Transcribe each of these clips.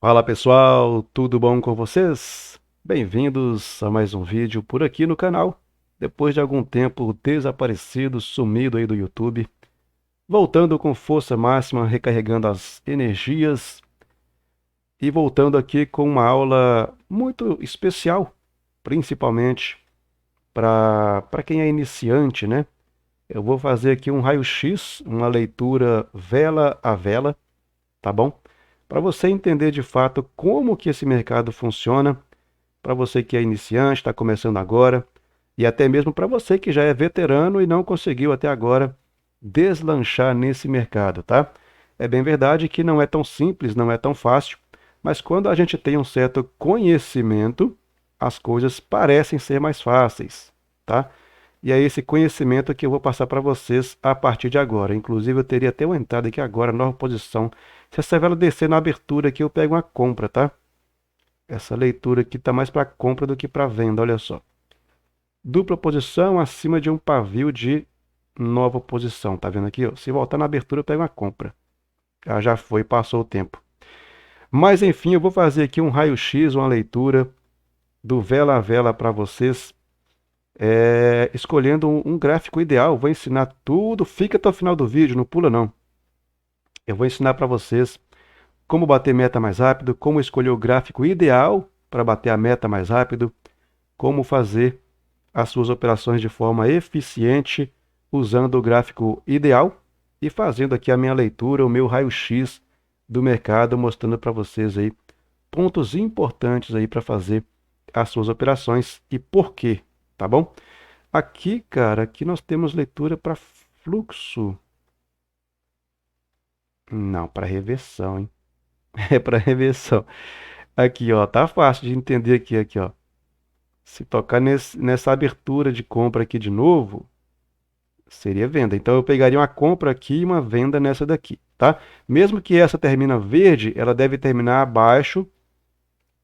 Fala pessoal, tudo bom com vocês? Bem-vindos a mais um vídeo por aqui no canal. Depois de algum tempo desaparecido, sumido aí do YouTube, voltando com força máxima, recarregando as energias e voltando aqui com uma aula muito especial, principalmente para quem é iniciante, né? Eu vou fazer aqui um raio-x, uma leitura vela a vela, tá bom? Para você entender de fato como que esse mercado funciona, para você que é iniciante, está começando agora, e até mesmo para você que já é veterano e não conseguiu até agora deslanchar nesse mercado, tá? É bem verdade que não é tão simples, não é tão fácil, mas quando a gente tem um certo conhecimento, as coisas parecem ser mais fáceis, tá? E é esse conhecimento que eu vou passar para vocês a partir de agora. Inclusive, eu teria até uma entrada aqui agora, nova posição. Se essa vela descer na abertura aqui, eu pego uma compra, tá? Essa leitura aqui está mais para compra do que para venda, olha só. Dupla posição acima de um pavio de nova posição, tá vendo aqui? Ó? Se voltar na abertura, eu pego uma compra. Já foi, passou o tempo. Mas enfim, eu vou fazer aqui um raio-x, uma leitura do vela a vela para vocês, escolhendo um gráfico ideal. Vou ensinar tudo, fica até o final do vídeo, não pula não. Eu vou ensinar para vocês como bater meta mais rápido, como escolher o gráfico ideal para bater a meta mais rápido, como fazer as suas operações de forma eficiente usando o gráfico ideal e fazendo aqui a minha leitura, o meu raio-x do mercado, mostrando para vocês aí pontos importantes aí para fazer as suas operações e por quê, tá bom? Aqui, cara, aqui nós temos leitura para fluxo. Não, para reversão, hein? É para reversão. Aqui, ó, tá fácil de entender aqui, ó. Se tocar nessa abertura de compra aqui de novo, seria venda. Então eu pegaria uma compra aqui e uma venda nessa daqui, tá? Mesmo que essa termina verde, ela deve terminar abaixo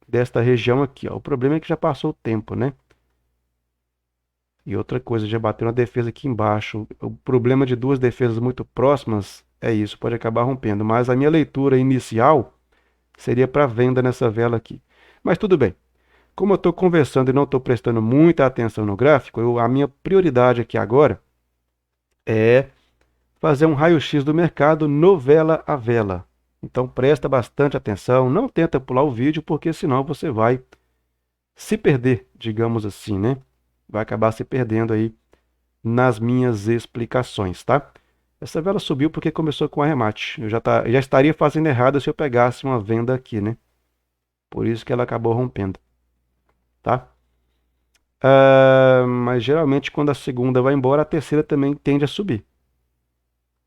desta região aqui, ó. O problema é que já passou o tempo, né? E outra coisa, já bateu uma defesa aqui embaixo. O problema de duas defesas muito próximas é isso, pode acabar rompendo. Mas a minha leitura inicial seria para venda nessa vela aqui. Mas tudo bem. Como eu estou conversando e não estou prestando muita atenção no gráfico, a minha prioridade aqui agora é fazer um raio-x do mercado no vela a vela. Então presta bastante atenção, não tenta pular o vídeo, porque senão você vai se perder, digamos assim, né? Vai acabar se perdendo aí nas minhas explicações, tá? Essa vela subiu porque começou com arremate. Já estaria fazendo errado se eu pegasse uma venda aqui, né? Por isso que ela acabou rompendo, tá? Mas geralmente quando a segunda vai embora, a terceira também tende a subir.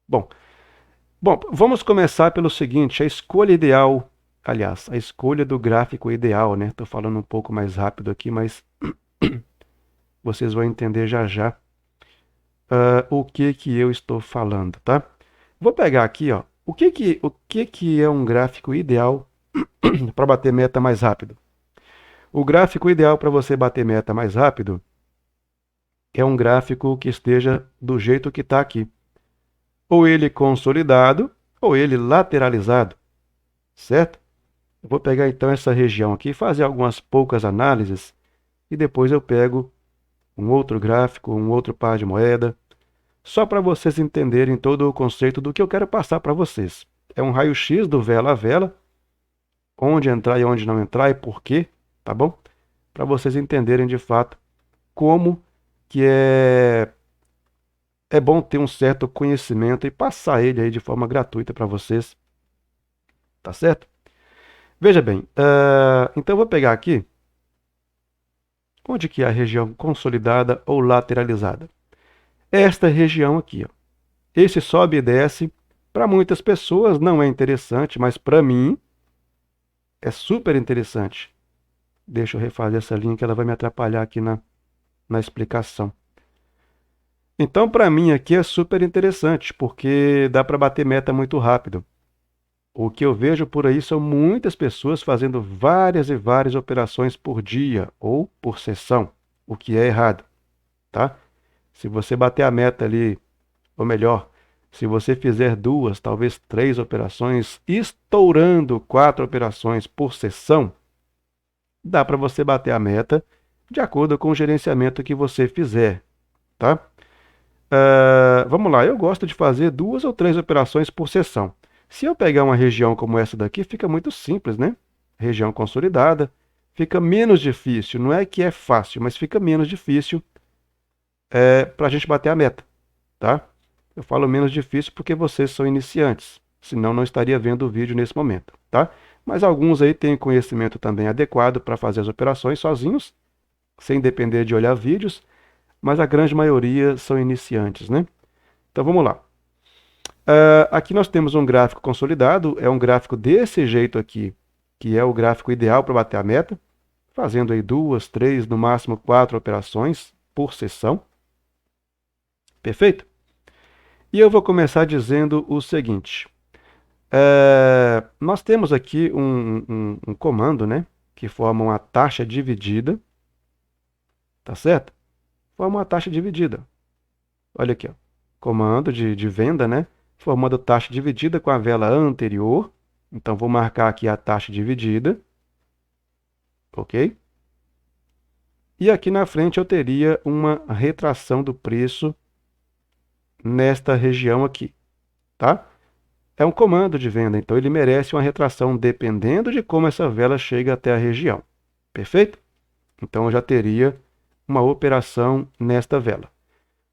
Bom, vamos começar pelo seguinte, a escolha ideal, aliás, a escolha do gráfico ideal, né? Estou falando um pouco mais rápido aqui, mas vocês vão entender já já o que que eu estou falando, tá? Vou pegar aqui, ó, o que que é um gráfico ideal para bater meta mais rápido? O gráfico ideal para você bater meta mais rápido é um gráfico que esteja do jeito que está aqui. Ou ele consolidado, ou ele lateralizado, certo? Eu vou pegar então essa região aqui, fazer algumas poucas análises e depois eu pego um outro gráfico, um outro par de moeda, só para vocês entenderem todo o conceito do que eu quero passar para vocês. É um raio-x do vela a vela, onde entrar e onde não entrar e por quê, tá bom? Para vocês entenderem de fato como que é bom ter um certo conhecimento e passar ele aí de forma gratuita para vocês, tá certo? Veja bem, então eu vou pegar aqui, onde que é a região consolidada ou lateralizada? Esta região aqui, ó. Esse sobe e desce, para muitas pessoas não é interessante, mas para mim é super interessante. Deixa eu refazer essa linha que ela vai me atrapalhar aqui na explicação. Então, para mim aqui é super interessante, porque dá para bater meta muito rápido. O que eu vejo por aí são muitas pessoas fazendo várias e várias operações por dia ou por sessão, o que é errado, tá? Se você bater a meta ali, ou melhor, Se você fizer 2, talvez 3 operações, estourando 4 operações por sessão, dá para você bater a meta de acordo com o gerenciamento que você fizer, tá? Vamos lá, eu gosto de fazer 2 ou 3 operações por sessão. Se eu pegar uma região como essa daqui, fica muito simples, né? Região consolidada, fica menos difícil. Não é que é fácil, mas fica menos difícil para a gente bater a meta, tá? Eu falo menos difícil porque vocês são iniciantes, senão não estaria vendo o vídeo nesse momento, tá? Mas alguns aí têm conhecimento também adequado para fazer as operações sozinhos, sem depender de olhar vídeos, mas a grande maioria são iniciantes, né? Então vamos lá. Aqui nós temos um gráfico consolidado, é um gráfico desse jeito aqui, que é o gráfico ideal para bater a meta, fazendo aí 2, 3, no máximo 4 operações por sessão. Perfeito? E eu vou começar dizendo o seguinte. Nós temos aqui um comando, né, que forma uma taxa dividida, tá certo? Forma uma taxa dividida. Olha aqui, ó. Comando de venda, né, formando taxa dividida com a vela anterior. Então, vou marcar aqui a taxa dividida, ok? E aqui na frente eu teria uma retração do preço nesta região aqui, tá? É um comando de venda, então ele merece uma retração dependendo de como essa vela chega até a região. Perfeito? Então eu já teria uma operação nesta vela.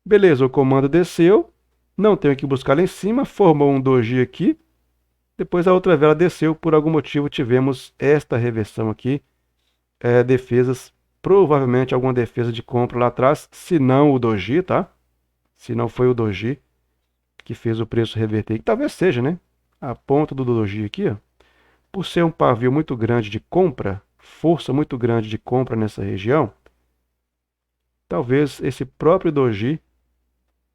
Beleza, o comando desceu, não tenho que buscar lá em cima, formou um doji aqui, depois a outra vela desceu, por algum motivo tivemos esta reversão aqui, defesas, provavelmente alguma defesa de compra lá atrás, se não o doji, tá? Se não foi o doji que fez o preço reverter, que talvez seja, né? A ponta do doji aqui, ó, por ser um pavio muito grande de compra, força muito grande de compra nessa região, talvez esse próprio doji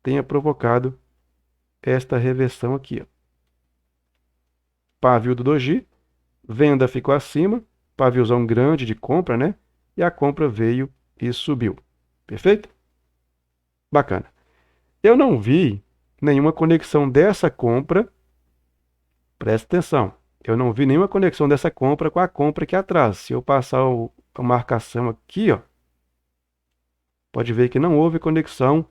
tenha provocado esta reversão aqui, ó. Pavio do doji, venda ficou acima, paviozão grande de compra, né? E a compra veio e subiu. Perfeito? Bacana. Eu não vi nenhuma conexão dessa compra, presta atenção, eu não vi nenhuma conexão dessa compra com a compra aqui atrás. Se eu passar a marcação aqui, ó, pode ver que não houve conexão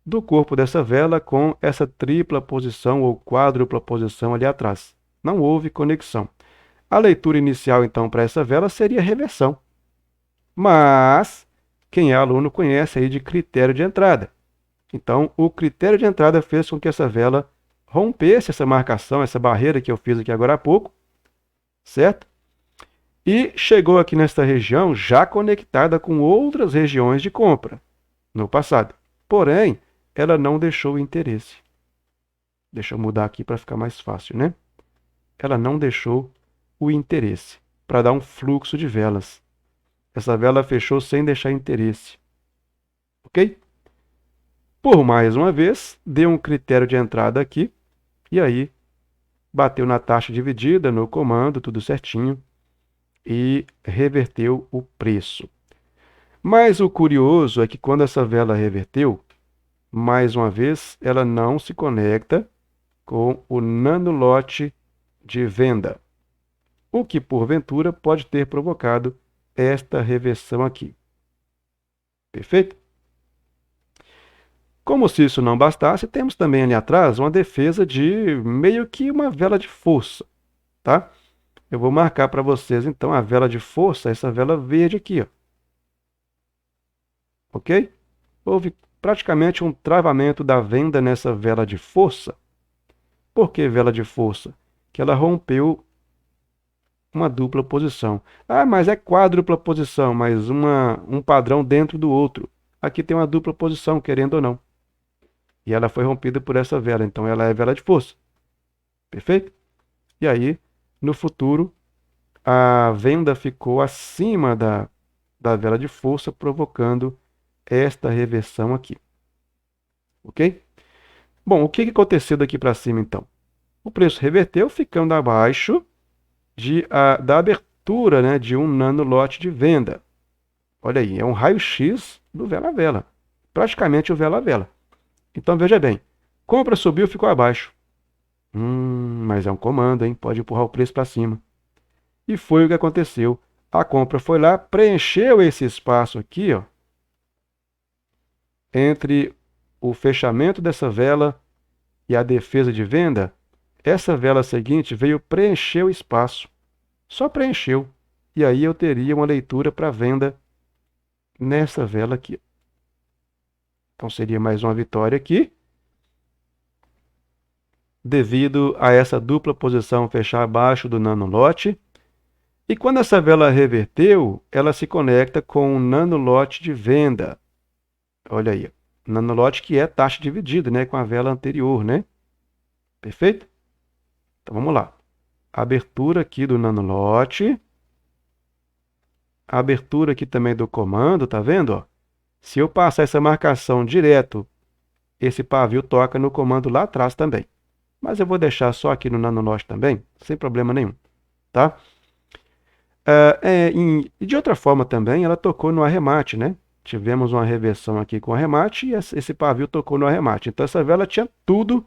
do corpo dessa vela com essa tripla posição ou quádrupla posição ali atrás. Não houve conexão. A leitura inicial, então, para essa vela seria reversão. Mas quem é aluno conhece aí de critério de entrada. Então, o critério de entrada fez com que essa vela rompesse essa marcação, essa barreira que eu fiz aqui agora há pouco, certo? E chegou aqui nesta região já conectada com outras regiões de compra no passado. Porém, ela não deixou o interesse. Deixa eu mudar aqui para ficar mais fácil, né? Ela não deixou o interesse para dar um fluxo de velas. Essa vela fechou sem deixar interesse. Ok? Por mais uma vez, deu um critério de entrada aqui, e aí bateu na taxa dividida, no comando, tudo certinho, e reverteu o preço. Mas o curioso é que quando essa vela reverteu, mais uma vez, ela não se conecta com o nanolote de venda, o que porventura pode ter provocado esta reversão aqui. Perfeito? Como se isso não bastasse, temos também ali atrás uma defesa de meio que uma vela de força, tá? Eu vou marcar para vocês então a vela de força, essa vela verde aqui, ó. Ok? Houve praticamente um travamento da venda nessa vela de força. Por que vela de força? Que ela rompeu uma dupla posição. Ah, mas é quádrupla posição, mas um padrão dentro do outro. Aqui tem uma dupla posição, querendo ou não. E ela foi rompida por essa vela, então ela é vela de força. Perfeito? E aí, no futuro, a venda ficou acima da vela de força, provocando esta reversão aqui. Ok? Bom, o que aconteceu daqui para cima, então? O preço reverteu, ficando abaixo da abertura, né, de um nanolote de venda. Olha aí, é um raio-x do vela a vela. Praticamente o vela a vela. Então, veja bem, Compra subiu, ficou abaixo. Mas é um comando, hein? Pode empurrar o preço para cima. E foi o que aconteceu. A compra foi lá, preencheu esse espaço aqui, ó, entre o fechamento dessa vela e a defesa de venda. Essa vela seguinte veio preencher o espaço. Só preencheu. E aí eu teria uma leitura para venda nessa vela aqui. Então seria mais uma vitória aqui, devido a essa dupla posição fechar abaixo do nanolote. E quando essa vela reverteu, ela se conecta com o nanolote de venda. Olha aí, nanolote que é taxa dividida, né, com a vela anterior, né? Perfeito? Então vamos lá. Abertura aqui do nanolote. Abertura aqui também do comando, tá vendo? Ó? Se eu passar essa marcação direto, esse pavio toca no comando lá atrás também. Mas eu vou deixar só aqui no nanolote também, sem problema nenhum, tá? E de outra forma também, ela tocou no arremate, né? Tivemos uma reversão aqui com arremate e esse pavio tocou no arremate. Então essa vela tinha tudo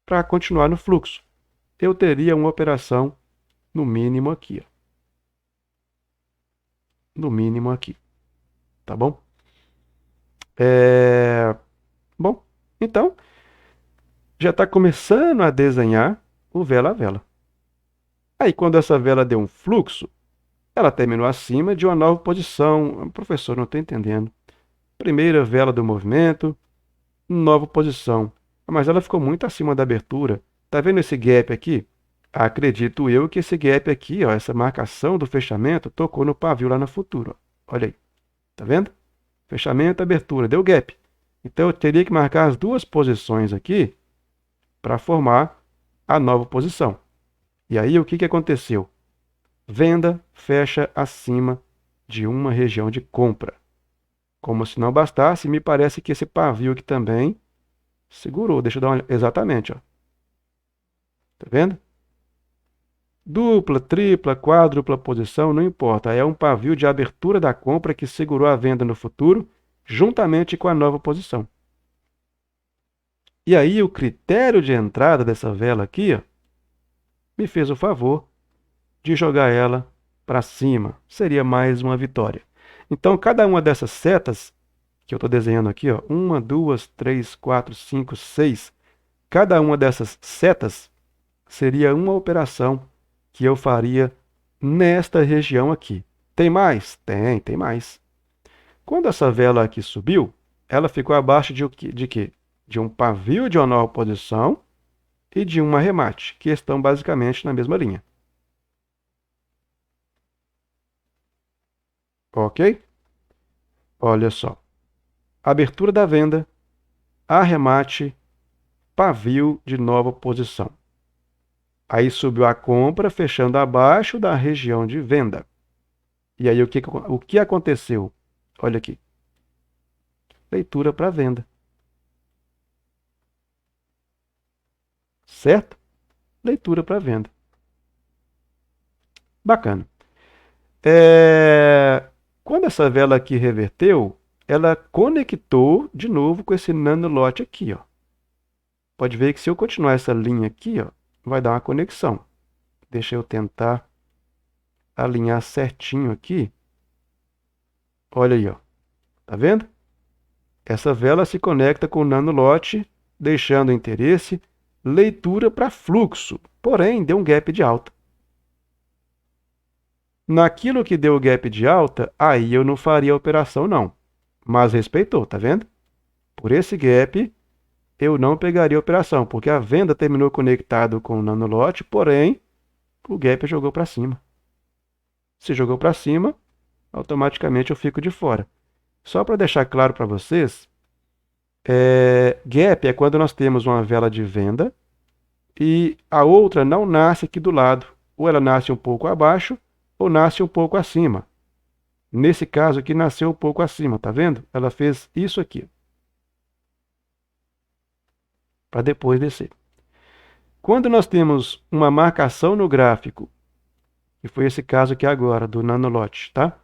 para continuar no fluxo. Eu teria uma operação no mínimo aqui, ó. No mínimo aqui, tá bom? Bom, então já está começando a desenhar o vela a vela. Aí quando essa vela deu um fluxo, ela terminou acima de uma nova posição. Professor, não estou entendendo. Primeira vela do movimento, nova posição. Mas ela ficou muito acima da abertura. Tá vendo esse gap aqui? Acredito eu que esse gap aqui, ó, essa marcação do fechamento, tocou no pavio lá no futuro. Ó. Olha aí. Tá vendo? Fechamento, abertura, deu gap. Então eu teria que marcar as duas posições aqui para formar a nova posição. E aí o que aconteceu? Venda fecha acima de uma região de compra. Como se não bastasse, me parece que esse pavio aqui também segurou. Deixa eu dar uma... Exatamente, ó. Tá vendo? Dupla, tripla, quádrupla posição, não importa. É um pavio de abertura da compra que segurou a venda no futuro, juntamente com a nova posição. E aí o critério de entrada dessa vela aqui, ó, me fez o favor de jogar ela para cima. Seria mais uma vitória. Então, cada uma dessas setas que eu estou desenhando aqui, ó, 1, 2, 3, 4, 5, 6, cada uma dessas setas seria uma operação que eu faria nesta região aqui. Tem mais? Tem mais. Quando essa vela aqui subiu, ela ficou abaixo de quê? De um pavio de uma nova posição e de um arremate, que estão basicamente na mesma linha. Ok? Olha só. Abertura da venda, arremate, pavio de nova posição. Aí subiu a compra, fechando abaixo da região de venda. E aí o que aconteceu? Olha aqui. Leitura para venda. Certo? Leitura para venda. Bacana. Quando essa vela aqui reverteu, ela conectou de novo com esse nanolote aqui, ó. Pode ver que se eu continuar essa linha aqui, ó, vai dar uma conexão. Deixa eu tentar alinhar certinho aqui. Olha aí, ó. Tá vendo? Essa vela se conecta com o nanolote, deixando interesse, leitura para fluxo, porém deu um gap de alta. Naquilo que deu o gap de alta, aí eu não faria a operação não, mas respeitou, tá vendo? Por esse gap, eu não pegaria a operação, porque a venda terminou conectado com o nanolote, porém, o gap jogou para cima. Se jogou para cima, automaticamente eu fico de fora. Só para deixar claro para vocês, gap é quando nós temos uma vela de venda e a outra não nasce aqui do lado. Ou ela nasce um pouco abaixo, ou nasce um pouco acima. Nesse caso aqui, nasceu um pouco acima, tá vendo? Ela fez isso aqui. Para depois descer. Quando nós temos uma marcação no gráfico, que foi esse caso aqui agora, do nanolote, tá?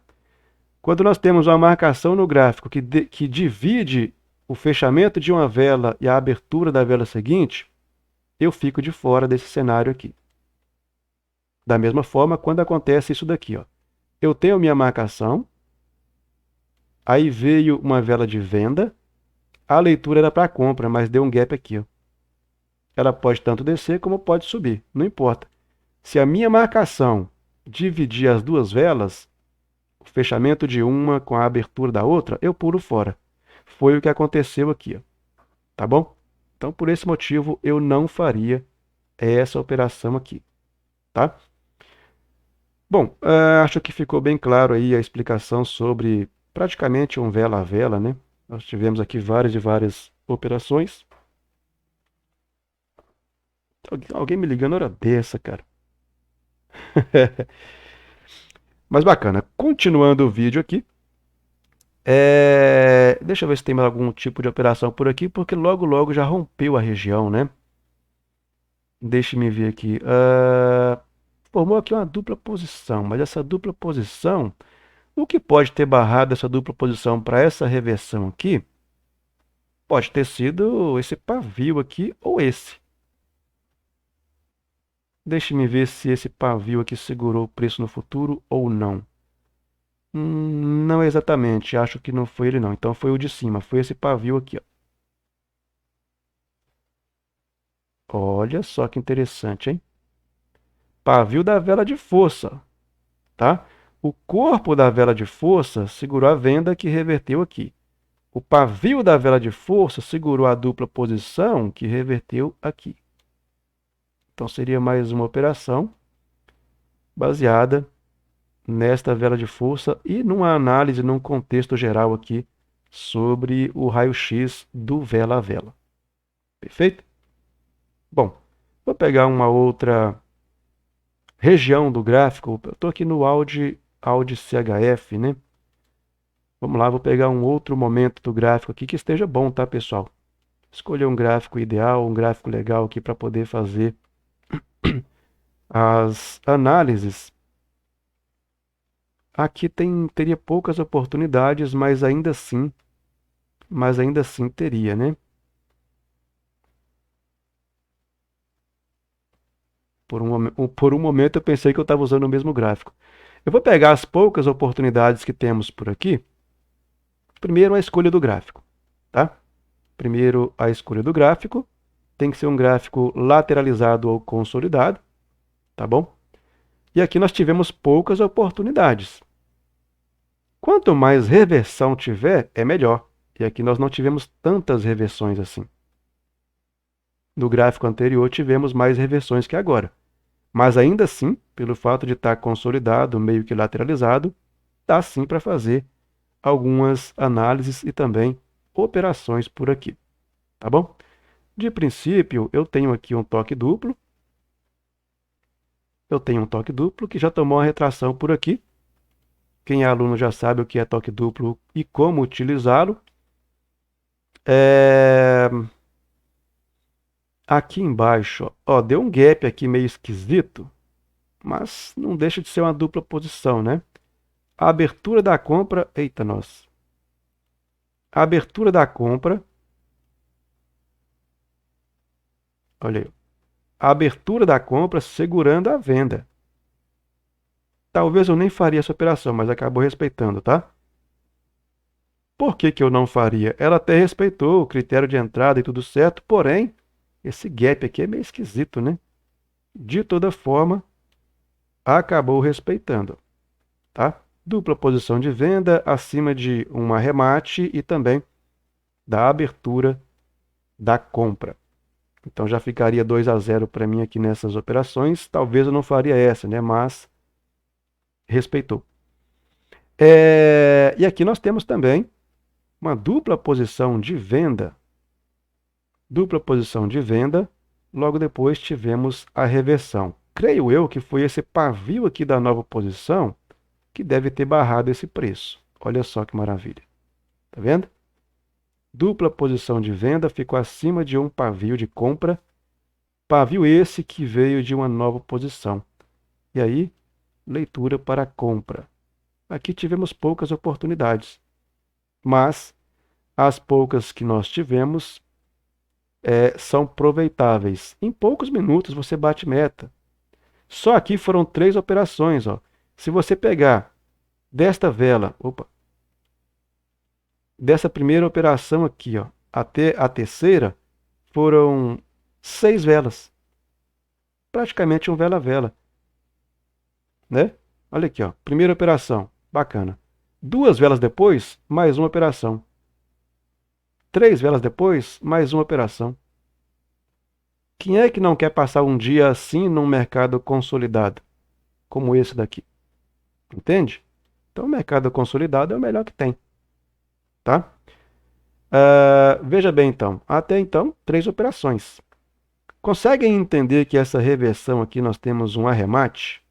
Quando nós temos uma marcação no gráfico que divide o fechamento de uma vela e a abertura da vela seguinte, eu fico de fora desse cenário aqui. Da mesma forma, quando acontece isso daqui, ó, eu tenho minha marcação, aí veio uma vela de venda, a leitura era para compra, mas deu um gap aqui, ó. Ela pode tanto descer como pode subir, não importa. Se a minha marcação dividir as duas velas, o fechamento de uma com a abertura da outra, eu pulo fora. Foi o que aconteceu aqui, ó. Tá bom? Então, por esse motivo, eu não faria essa operação aqui, tá? Bom, acho que ficou bem claro aí a explicação sobre praticamente um vela a vela, né? Nós tivemos aqui várias e várias operações. Alguém me ligando na hora dessa, cara. Mas bacana. Continuando o vídeo aqui. Deixa eu ver se tem mais algum tipo de operação por aqui, porque logo logo já rompeu a região, né? Deixa-me ver aqui. Formou aqui uma dupla posição, mas essa dupla posição, o que pode ter barrado essa dupla posição para essa reversão aqui, pode ter sido esse pavio aqui ou esse. Deixa-me ver se esse pavio aqui segurou o preço no futuro ou não. Não exatamente, acho que não foi ele não. Então foi o de cima, foi esse pavio aqui, ó. Olha só que interessante, hein? Pavio da vela de força, tá? O corpo da vela de força segurou a venda que reverteu aqui. O pavio da vela de força segurou a dupla posição que reverteu aqui. Então seria mais uma operação baseada nesta vela de força e numa análise, num contexto geral aqui sobre o raio-x do vela a vela. Perfeito? Bom, vou pegar uma outra região do gráfico. Eu estou aqui no Audi CHF, né? Vamos lá, vou pegar um outro momento do gráfico aqui que esteja bom, tá, pessoal? Escolher um gráfico ideal, um gráfico legal aqui para poder fazer as análises. Aqui teria poucas oportunidades, mas ainda assim teria, né? Por um momento eu pensei que eu estava usando o mesmo gráfico. Eu vou pegar as poucas oportunidades que temos por aqui. Primeiro, a escolha do gráfico, tá? Primeiro, a escolha do gráfico. Tem que ser um gráfico lateralizado ou consolidado, tá bom? E aqui nós tivemos poucas oportunidades. Quanto mais reversão tiver, é melhor. E aqui nós não tivemos tantas reversões assim. No gráfico anterior tivemos mais reversões que agora. Mas ainda assim, pelo fato de estar consolidado, meio que lateralizado, dá sim para fazer algumas análises e também operações por aqui, tá bom? De princípio, eu tenho aqui um toque duplo. Eu tenho um toque duplo que já tomou uma retração por aqui. Quem é aluno já sabe o que é toque duplo e como utilizá-lo. Aqui embaixo, ó, deu um gap aqui meio esquisito, mas não deixa de ser uma dupla posição, né? A abertura da compra, eita nós. A abertura da compra, olha aí. A abertura da compra segurando a venda. Talvez eu nem faria essa operação, mas acabou respeitando, tá? Por que que eu não faria? Ela até respeitou o critério de entrada e tudo certo, porém, esse gap aqui é meio esquisito, né? De toda forma, acabou respeitando, tá? Dupla posição de venda acima de um arremate e também da abertura da compra. Então já ficaria 2-0 para mim aqui nessas operações. Talvez eu não faria essa, né? Mas respeitou. E aqui nós temos também uma dupla posição de venda. Dupla posição de venda. Logo depois tivemos a reversão. Creio eu que foi esse pavio aqui da nova posição que deve ter barrado esse preço. Olha só que maravilha. Tá vendo? Dupla posição de venda ficou acima de um pavio de compra. Pavio esse que veio de uma nova posição. E aí, leitura para compra. Aqui tivemos poucas oportunidades, mas as poucas que nós tivemos são aproveitáveis. Em poucos minutos você bate meta. Só aqui foram 3 operações, ó. Se você pegar desta vela, dessa primeira operação aqui, ó, até a terceira, foram 6 velas. Praticamente um vela a vela, né? Olha aqui, ó, primeira operação, bacana. 2 velas depois, mais uma operação. 3 velas depois, mais uma operação. Quem é que não quer passar um dia assim num mercado consolidado, como esse daqui? Entende? Então, o mercado consolidado é o melhor que tem, tá? Veja bem, então. Até então, 3 operações. Conseguem entender que essa reversão aqui nós temos um arremate?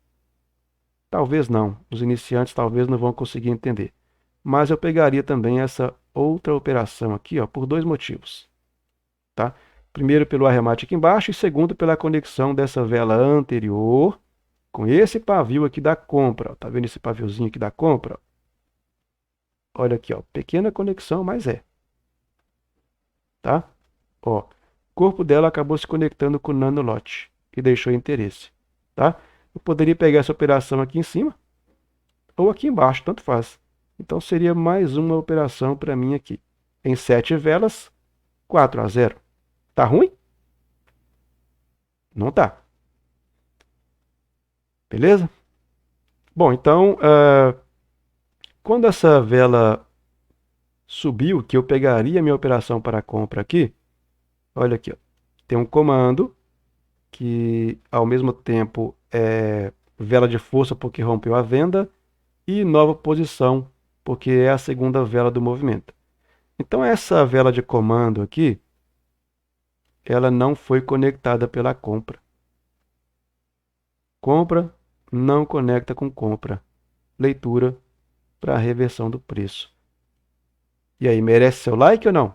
Talvez não. Os iniciantes talvez não vão conseguir entender. Mas eu pegaria também essa outra operação aqui, ó, por 2 motivos, tá? Primeiro, pelo arremate aqui embaixo, e segundo, pela conexão dessa vela anterior com esse pavio aqui da compra. Tá vendo esse paviozinho aqui da compra? Olha aqui, ó, pequena conexão, mas tá? Ó, o corpo dela acabou se conectando com o nanolote e deixou interesse, tá? Eu poderia pegar essa operação aqui em cima ou aqui embaixo, tanto faz. Então seria mais uma operação para mim aqui. Em 7 velas, 4-0. Tá ruim? Não tá. Beleza? Bom, então, quando essa vela subiu, que eu pegaria minha operação para compra aqui, olha aqui, ó, tem um comando que ao mesmo tempo é vela de força porque rompeu a venda e nova posição porque é a segunda vela do movimento. Então essa vela de comando aqui, ela não foi conectada pela compra. Compra não conecta com compra. Leitura para a reversão do preço. E aí, merece seu like ou não?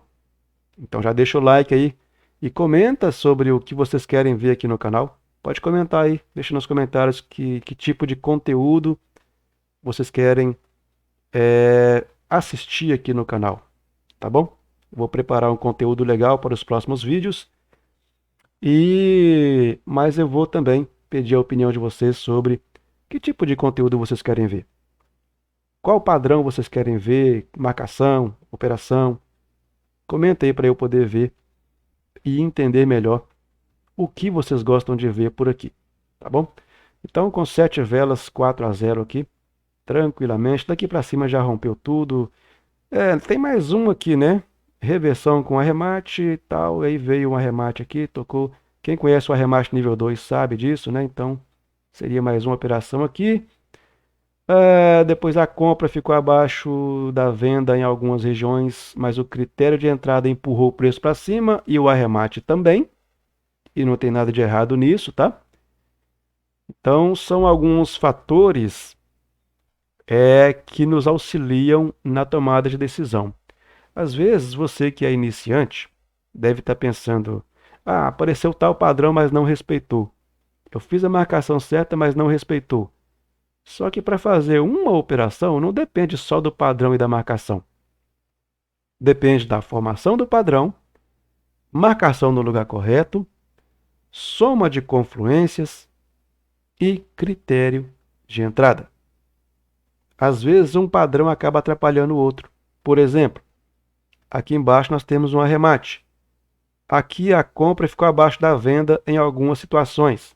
Então já deixa o like aí e comenta sobre o que vocês querem ver aqui no canal. Pode comentar aí, deixa nos comentários que tipo de conteúdo vocês querem assistir aqui no canal, tá bom? Vou preparar um conteúdo legal para os próximos vídeos, mas eu vou também pedir a opinião de vocês sobre que tipo de conteúdo vocês querem ver. Qual padrão vocês querem ver, marcação, operação? Comenta aí para eu poder ver e entender melhor o que vocês gostam de ver por aqui, tá bom? Então, com 7 velas, 4-0 aqui, tranquilamente. Daqui para cima já rompeu tudo. Tem mais um aqui, né? Reversão com arremate e tal. Aí veio um arremate aqui, tocou. Quem conhece o arremate nível 2 sabe disso, né? Então, seria mais uma operação aqui. Depois a compra ficou abaixo da venda em algumas regiões, mas o critério de entrada empurrou o preço para cima e o arremate também. E não tem nada de errado nisso, tá? Então, são alguns fatores que nos auxiliam na tomada de decisão. Às vezes, você que é iniciante deve estar pensando: apareceu tal padrão, mas não respeitou. Eu fiz a marcação certa, mas não respeitou. Só que para fazer uma operação não depende só do padrão e da marcação. Depende da formação do padrão, marcação no lugar correto, soma de confluências e critério de entrada. Às vezes um padrão acaba atrapalhando o outro. Por exemplo, aqui embaixo nós temos um arremate. Aqui a compra ficou abaixo da venda em algumas situações.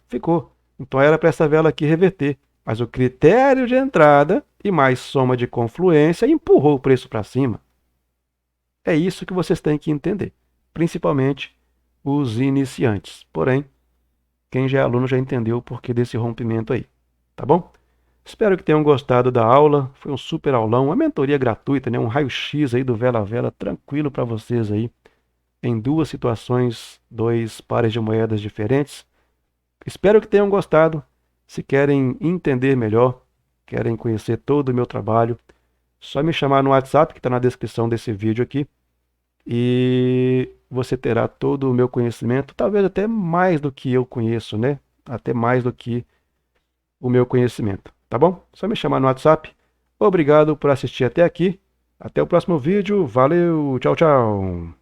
Ficou. Então era para essa vela aqui reverter. Mas o critério de entrada e mais soma de confluência empurrou o preço para cima. É isso que vocês têm que entender. Principalmente os iniciantes. Porém, quem já é aluno já entendeu o porquê desse rompimento aí. Tá bom? Espero que tenham gostado da aula. Foi um super aulão, uma mentoria gratuita, né? Um raio-x aí do Vela a Vela, tranquilo para vocês aí. Em 2 situações, 2 pares de moedas diferentes. Espero que tenham gostado. Se querem entender melhor, querem conhecer todo o meu trabalho, só me chamar no WhatsApp que está na descrição desse vídeo aqui. E você terá todo o meu conhecimento, talvez até mais do que eu conheço, né? Até mais do que o meu conhecimento, tá bom? Só me chamar no WhatsApp. Obrigado por assistir até aqui Até o próximo vídeo. Valeu, tchau, tchau.